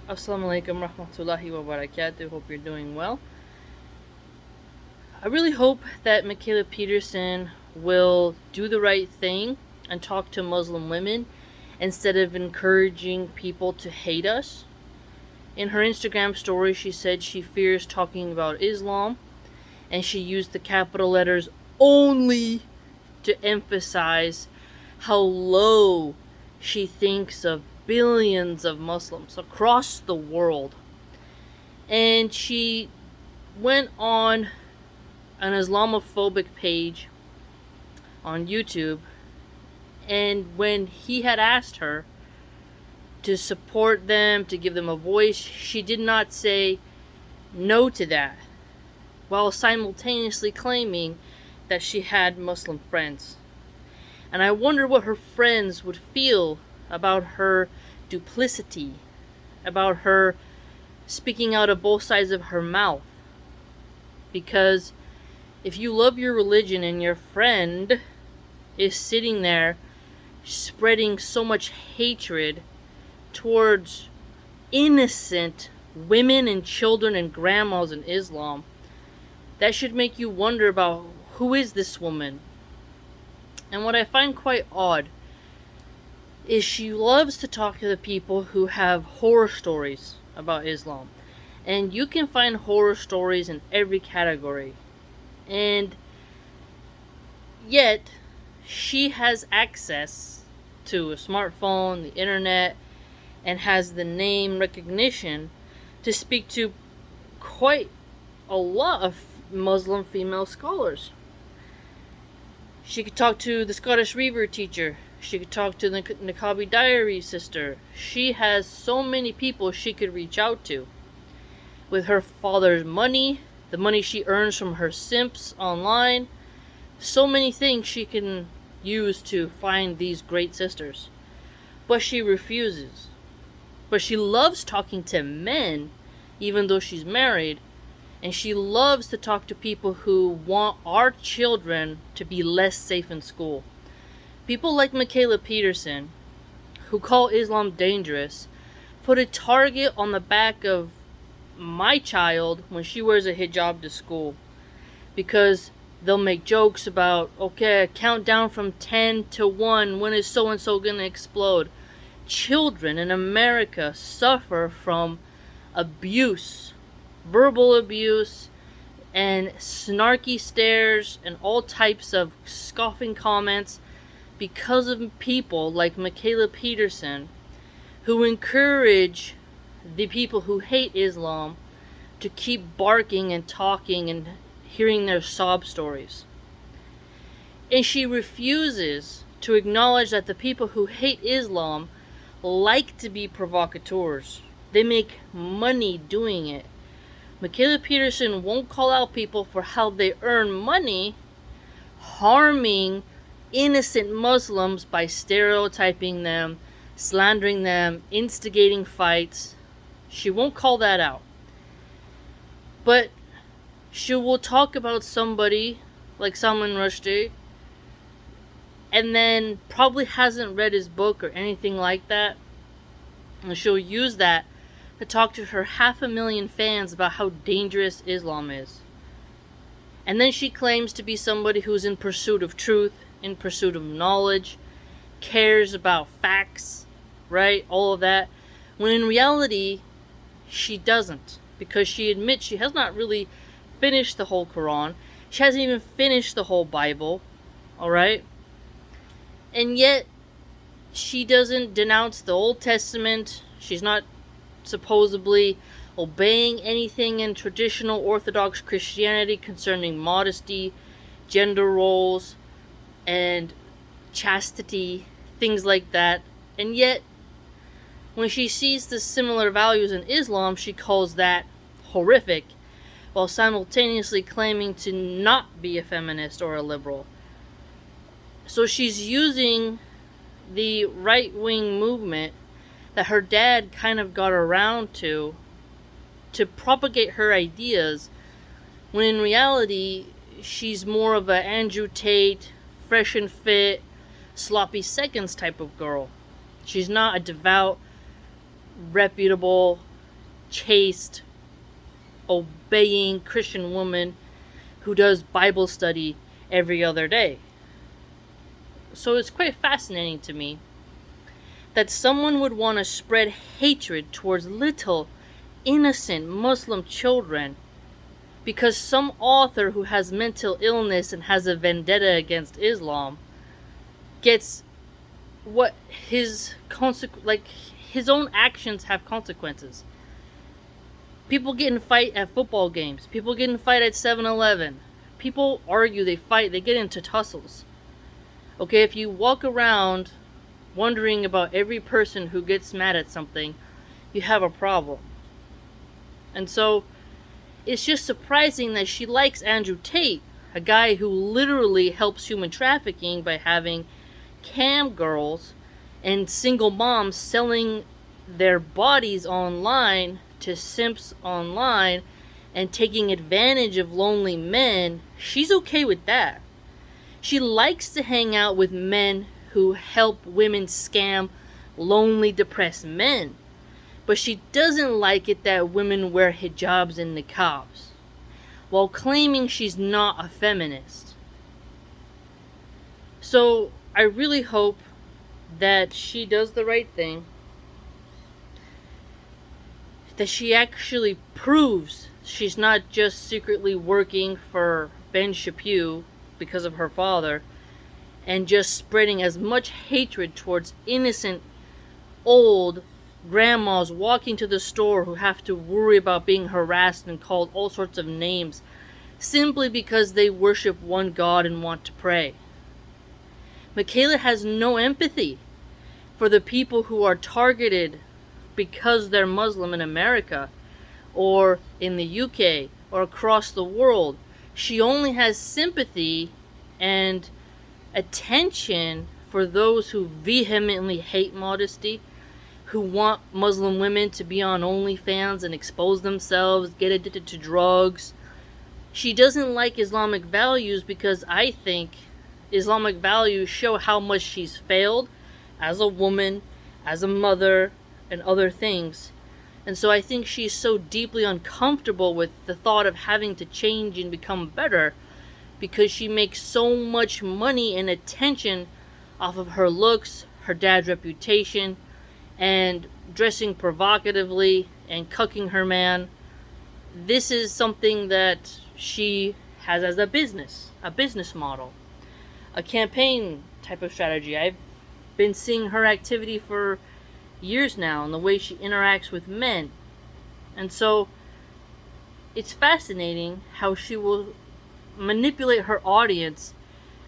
Assalamu alaikum rahmatullahi wa barakatuh. Hope you're doing well. I really hope that Mikhaila Peterson will do the right thing and talk to Muslim women instead of encouraging people to hate us. In her Instagram story, she said she fears talking about Islam, and she used the capital letters only to emphasize how low she thinks of billions of Muslims across the world. And she went on an Islamophobic page on YouTube, and when he had asked her to support them, to give them a voice, she did not say no to that, while simultaneously claiming that she had Muslim friends. And I wonder what her friends would feel about her duplicity, about her speaking out of both sides of her mouth. Because if you love your religion and your friend is sitting there spreading so much hatred towards innocent women and children and grandmas in Islam, that should make you wonder about who is this woman. And what I find quite odd is she loves to talk to the people who have horror stories about Islam. And you can find horror stories in every category. And yet, she has access to a smartphone, the internet, and has the name recognition to speak to quite a lot of Muslim female scholars. She could talk to the Scottish Reaver teacher. She could talk to the Niqabi Diary sister. She has so many people she could reach out to. With her father's money, the money she earns from her simps online, so many things she can use to find these great sisters. But she refuses. But she loves talking to men, even though she's married. And she loves to talk to people who want our children to be less safe in school. People like Mikhaila Peterson, who call Islam dangerous, put a target on the back of my child when she wears a hijab to school. Because they'll make jokes about, okay, count down from 10 to 1, when is so-and-so gonna explode? Children in America suffer from abuse, verbal abuse, and snarky stares, and all types of scoffing comments because of people like Mikhaila Peterson, who encourage the people who hate Islam to keep barking and talking and hearing their sob stories. And she refuses to acknowledge that the people who hate Islam like to be provocateurs. They make money doing it. Mikhaila Peterson won't call out people for how they earn money harming innocent Muslims by stereotyping them, slandering them, instigating fights. She won't call that out. But she will talk about somebody like Salman Rushdie and then probably hasn't read his book or anything like that. And she'll use that to talk to her 500,000 fans about how dangerous Islam is. And then she claims to be somebody who's in pursuit of truth, in pursuit of knowledge, cares about facts, right? All of that. When in reality, she doesn't. Because she admits she has not really finished the whole Quran. She hasn't even finished the whole Bible. Alright? And yet, she doesn't denounce the Old Testament. She's not supposedly obeying anything in traditional Orthodox Christianity concerning modesty, gender roles, and chastity, things like that. And yet, when she sees the similar values in Islam, she calls that horrific, while simultaneously claiming to not be a feminist or a liberal. So she's using the right-wing movement that her dad kind of got around to propagate her ideas, when in reality she's more of a Andrew Tate, fresh and fit, sloppy seconds type of girl. She's not a devout, reputable chaste, obeying Christian woman who does Bible study every other day. So it's quite fascinating to me that someone would want to spread hatred towards little, innocent Muslim children because some author who has mental illness and has a vendetta against Islam gets what his own actions have consequences. People get in fight at football games. People get in fight at 7-Eleven. People argue, they fight, they get into tussles. Okay, if you walk around wondering about every person who gets mad at something, you have a problem. And so, it's just surprising that she likes Andrew Tate, a guy who literally helps human trafficking by having cam girls and single moms selling their bodies online to simps online and taking advantage of lonely men. She's okay with that. She likes to hang out with men who help women scam lonely, depressed men. But she doesn't like it that women wear hijabs and niqabs, while claiming she's not a feminist. So I really hope that she does the right thing, that she actually proves she's not just secretly working for Ben Shapiro because of her father, and just spreading as much hatred towards innocent, old grandmas walking to the store who have to worry about being harassed and called all sorts of names simply because they worship one God and want to pray. Mikhaila has no empathy for the people who are targeted because they're Muslim in America or in the UK or across the world. She only has sympathy and attention for those who vehemently hate modesty, who want Muslim women to be on OnlyFans and expose themselves, get addicted to drugs. She doesn't like Islamic values because I think Islamic values show how much she's failed as a woman, as a mother, and other things. And so I think she's so deeply uncomfortable with the thought of having to change and become better because she makes so much money and attention off of her looks, her dad's reputation, and dressing provocatively and cucking her man. This is something that she has as a business model, a campaign type of strategy. I've been seeing her activity for years now and the way she interacts with men. And so it's fascinating how she will manipulate her audience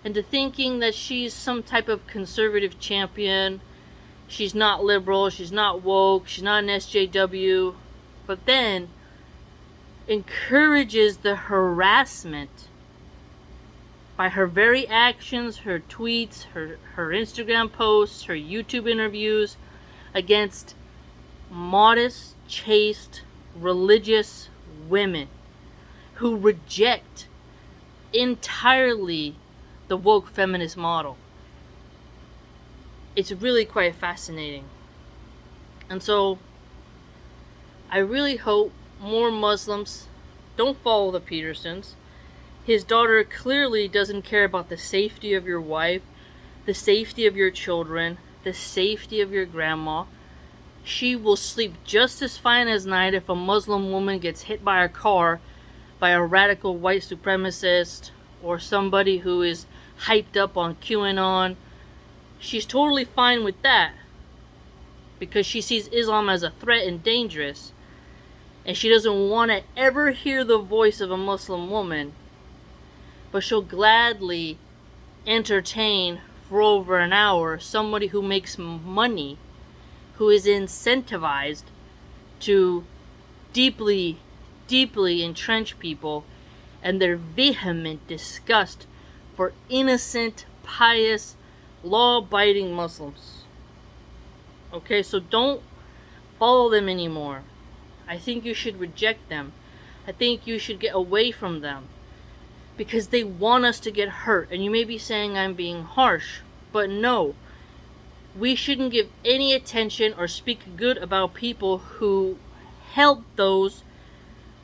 into thinking that she's some type of conservative champion. She's not liberal, she's not woke, she's not an SJW, but then encourages the harassment by her very actions, her tweets, her Instagram posts, her YouTube interviews against modest, chaste, religious women who reject entirely the woke feminist model. It's really quite fascinating. And so I really hope more Muslims don't follow the Petersons. His daughter clearly doesn't care about the safety of your wife, the safety of your children, the safety of your grandma. She will sleep just as fine as night if a Muslim woman gets hit by a car by a radical white supremacist or somebody who is hyped up on QAnon. She's totally fine with that because she sees Islam as a threat and dangerous, and she doesn't want to ever hear the voice of a Muslim woman, but she'll gladly entertain for over an hour somebody who makes money, who is incentivized to deeply entrench people and their vehement disgust for innocent, pious, law-abiding Muslims. Okay, so don't follow them anymore. I think you should reject them. I think you should get away from them because they want us to get hurt. And you may be saying I'm being harsh, but no. We shouldn't give any attention or speak good about people who help those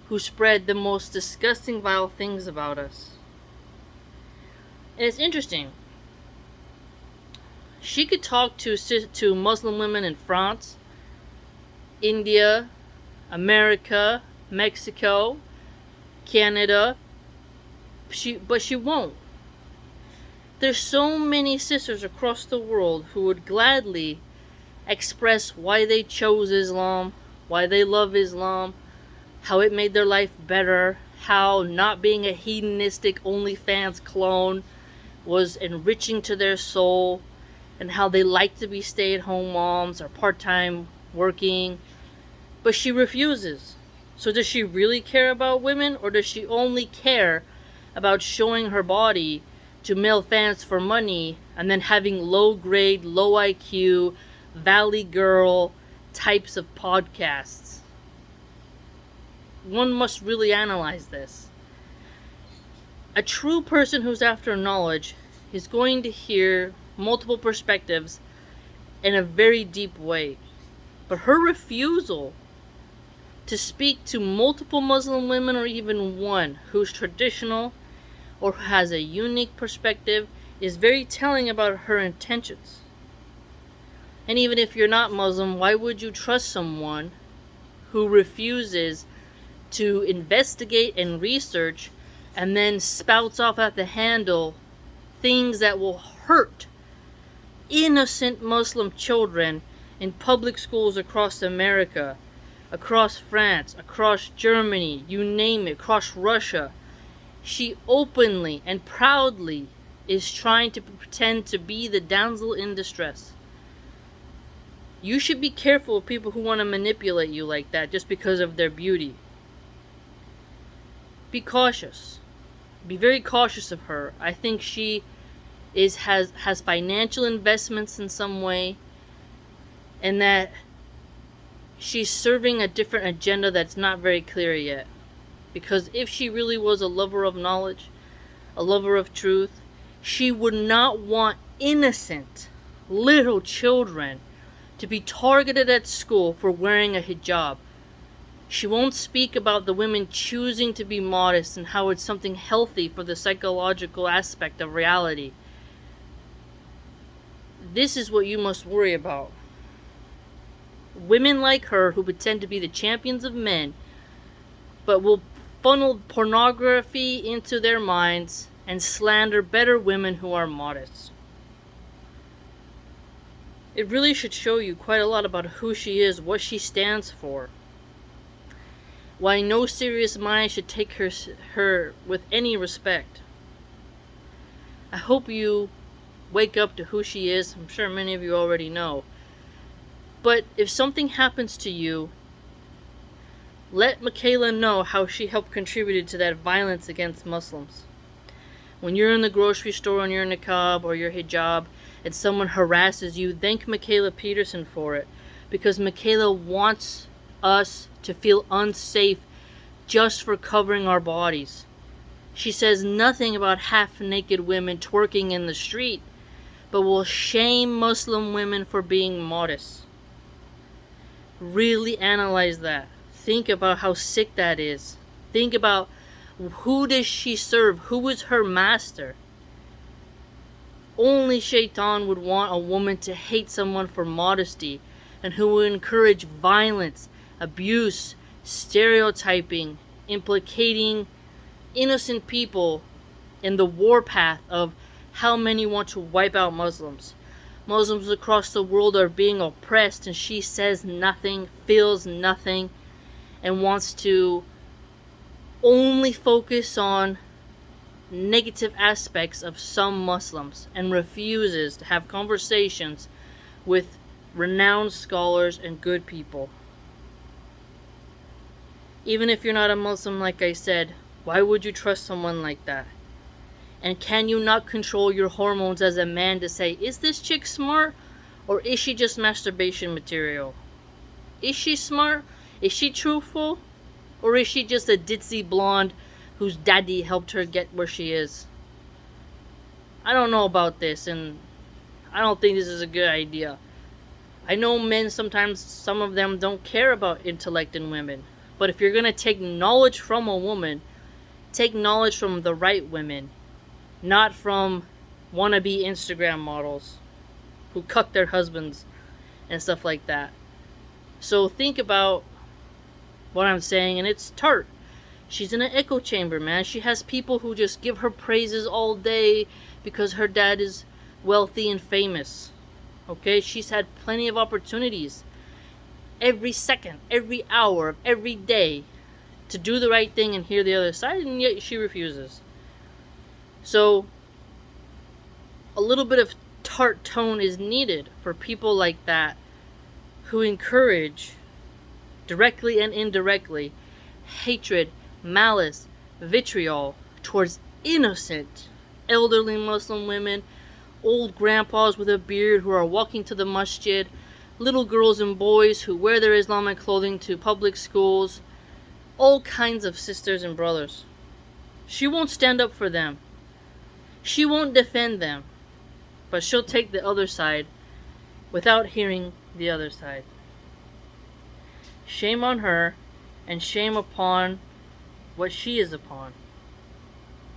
who spread the most disgusting, vile things about us. And it's interesting. She could talk to Muslim women in France, India, America, Mexico, Canada, but she won't. There's so many sisters across the world who would gladly express why they chose Islam, why they love Islam, how it made their life better, how not being a hedonistic OnlyFans clone was enriching to their soul, and how they like to be stay-at-home moms or part-time working. But she refuses. So does she really care about women, or does she only care about showing her body to male fans for money and then having low-grade, low IQ, Valley Girl types of podcasts? One must really analyze this. A true person who's after knowledge is going to hear multiple perspectives in a very deep way. But her refusal to speak to multiple Muslim women, or even one who's traditional or has a unique perspective, is very telling about her intentions. And even if you're not Muslim, why would you trust someone who refuses to investigate and research and then spouts off at the handle things that will hurt innocent Muslim children in public schools across America, across France, across Germany, you name it, across Russia? She openly and proudly is trying to pretend to be the damsel in distress. You should be careful of people who want to manipulate you like that just because of their beauty. Be cautious. Be very cautious of her. I think she has financial investments in some way, and that she's serving a different agenda that's not very clear yet. Because if she really was a lover of knowledge, a lover of truth, she would not want innocent little children to be targeted at school for wearing a hijab. She won't speak about the women choosing to be modest and how it's something healthy for the psychological aspect of reality. This is what you must worry about. Women like her who pretend to be the champions of men, but will funnel pornography into their minds and slander better women who are modest. It really should show you quite a lot about who she is, what she stands for. Why no serious mind should take her with any respect. I hope you wake up to who she is. I'm sure many of you already know. But if something happens to you, let Mikhaila know how she helped contribute to that violence against Muslims. When you're in the grocery store and you're in a niqab or your hijab and someone harasses you, thank Mikhaila Peterson for it. Because Mikhaila wants us to feel unsafe just for covering our bodies. She says nothing about half-naked women twerking in the street, but will shame Muslim women for being modest. Really analyze that. Think about how sick that is. Think about who does she serve? Who is her master? Only Shaitan would want a woman to hate someone for modesty, and who would encourage violence, abuse, stereotyping, implicating innocent people in the warpath of how many want to wipe out Muslims. Muslims across the world are being oppressed, and she says nothing, feels nothing, and wants to only focus on negative aspects of some Muslims and refuses to have conversations with renowned scholars and good people. Even if you're not a Muslim, like I said, why would you trust someone like that? And can you not control your hormones as a man to say, is this chick smart, or is she just masturbation material? Is she smart? Is she truthful? Or is she just a ditzy blonde whose daddy helped her get where she is? I don't know about this, and I don't think this is a good idea. I know men sometimes, some of them don't care about intellect in women. But if you're going to take knowledge from a woman, take knowledge from the right women, not from wannabe Instagram models who cuck their husbands and stuff like that. So think about what I'm saying, and it's tart. She's in an echo chamber, man. She has people who just give her praises all day because her dad is wealthy and famous. Okay? She's had plenty of opportunities every second, every hour of every day to do the right thing and hear the other side, and yet she refuses. So, a little bit of tart tone is needed for people like that who encourage, directly and indirectly, hatred, malice, vitriol towards innocent elderly Muslim women, old grandpas with a beard who are walking to the masjid, little girls and boys who wear their Islamic clothing to public schools, all kinds of sisters and brothers. She won't stand up for them. She won't defend them. But she'll take the other side without hearing the other side. Shame on her, and shame upon what she is upon.